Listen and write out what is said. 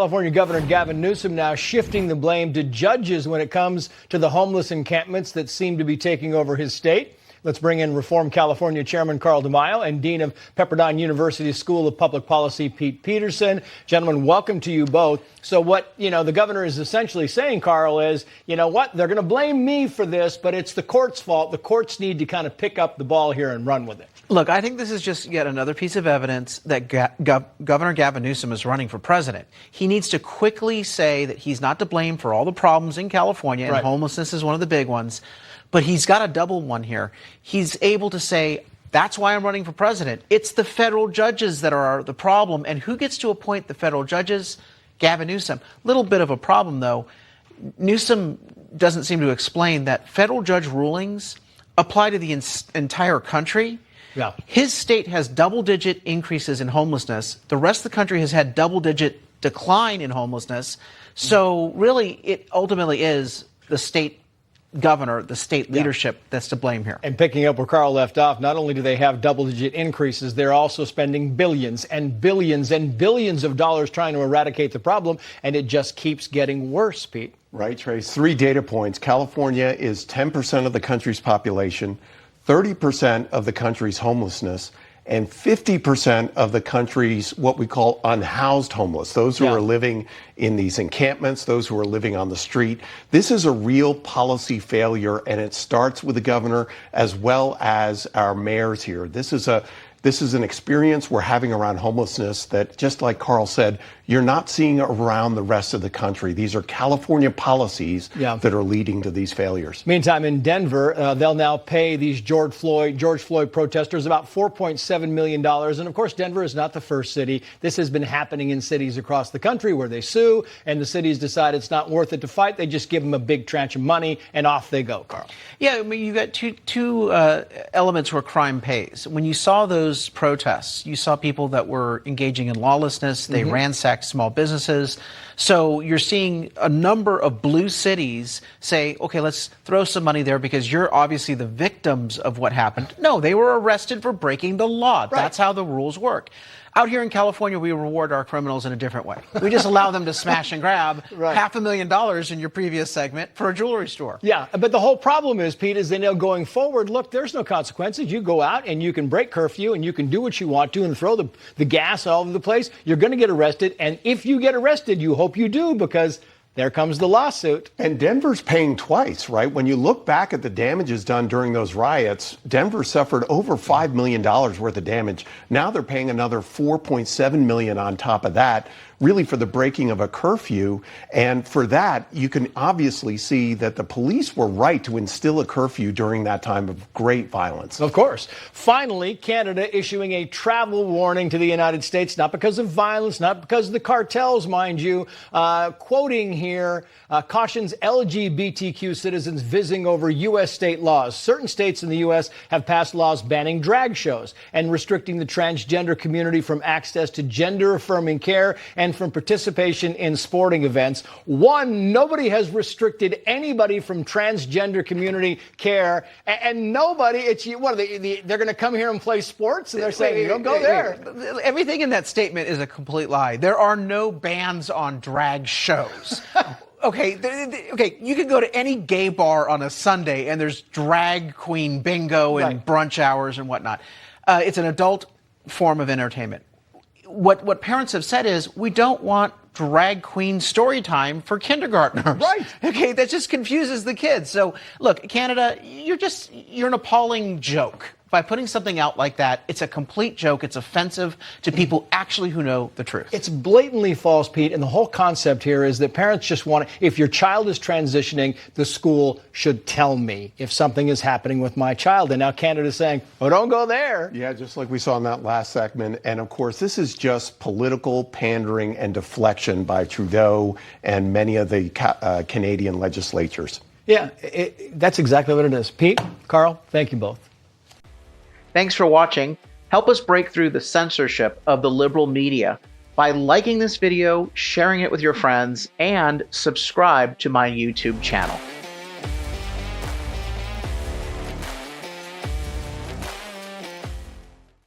California Governor Gavin Newsom now shifting the blame to judges when it comes to the homeless encampments that seem to be taking over his state. Let's bring in Reform California Chairman Carl DeMaio and Dean of Pepperdine University School of Public Policy Pete Peterson. Gentlemen, welcome to you both. So what, the governor is essentially saying, Carl, is, you know what, they're going to blame me for this, but it's the court's fault. The courts need to kind of pick up the ball here and run with it. Look, I think this is just yet another piece of evidence that Governor Gavin Newsom is running for president. He needs to quickly say that he's not to blame for all the problems in California, and homelessness is one of the big ones. But he's got a double one here. He's able to say, that's why I'm running for president. It's the federal judges that are the problem. And who gets to appoint the federal judges? Gavin Newsom. Little bit of a problem, though. Newsom doesn't seem to explain that federal judge rulings apply to the entire country. Yeah. His state has double-digit increases in homelessness. The rest of the country has had double-digit decline in homelessness. So really, it ultimately is the state governor, the state leadership that's to blame here. And picking up where Carl left off, not only do they have double-digit increases, they're also spending billions and billions and billions of dollars trying to eradicate the problem, and it just keeps getting worse, Pete. Right, Trace. 3 data points. California is 10% of the country's population, 30% of the country's homelessness, and 50% of the country's what we call unhoused homeless, those who are living in these encampments, those who are living on the street. This is a real policy failure, and it starts with the governor as well as our mayors here. This is an experience we're having around homelessness that, just like Carl said, you're not seeing around the rest of the country. These are California policies that are leading to these failures. Meantime, in Denver, they'll now pay these George Floyd protesters about $4.7 million. And of course, Denver is not the first city. This has been happening in cities across the country where they sue and the cities decide it's not worth it to fight. They just give them a big tranche of money and off they go, Carl. Yeah, I mean, you've got two elements where crime pays. When you saw those protests, you saw people that were engaging in lawlessness. They ransacked small businesses. So you're seeing a number of blue cities say, okay, let's throw some money there because you're obviously the victims of what happened. No, they were arrested for breaking the law. Right. That's how the rules work. Out here in California, we reward our criminals in a different way. We just allow them to smash and grab $500,000 in your previous segment for a jewelry store. Yeah, but the whole problem is, Pete, is they know going forward, look, there's no consequences. You go out and you can break curfew and you can do what you want to and throw the gas all over the place. You're going to get arrested. And if you get arrested, you hope you do, because there comes the lawsuit. And Denver's paying twice, right? When you look back at the damages done during those riots, Denver suffered over $5 million worth of damage. Now they're paying another $4.7 million on top of that, really for the breaking of a curfew. And for that, you can obviously see that the police were right to instill a curfew during that time of great violence. Of course. Finally, Canada issuing a travel warning to the United States, not because of violence, not because of the cartels, mind you. Quoting here, cautions LGBTQ citizens visiting over U.S. state laws. Certain states in the U.S. have passed laws banning drag shows and restricting the transgender community from access to gender-affirming care and from participation in sporting events. One, nobody has restricted anybody from transgender community care, and nobody, they're going to come here and play sports, and they're saying, you don't go there. Everything in that statement is a complete lie. There are no bans on drag shows. Okay, you can go to any gay bar on a Sunday, and there's drag queen bingo and brunch hours and whatnot. It's an adult form of entertainment. What parents have said is, we don't want drag queen story time for kindergartners. Right. Okay, that just confuses the kids. So, look, Canada, you're an appalling joke. By putting something out like that, it's a complete joke. It's offensive to people actually who know the truth. It's blatantly false, Pete. And the whole concept here is that parents just want to, if your child is transitioning, the school should tell me if something is happening with my child. And now Canada's saying, oh, don't go there. Yeah, just like we saw in that last segment. And of course, this is just political pandering and deflection by Trudeau and many of the Canadian legislatures. Yeah, that's exactly what it is. Pete, Carl, thank you both. Thanks for watching. Help us break through the censorship of the liberal media by liking this video, sharing it with your friends, and subscribe to my YouTube channel.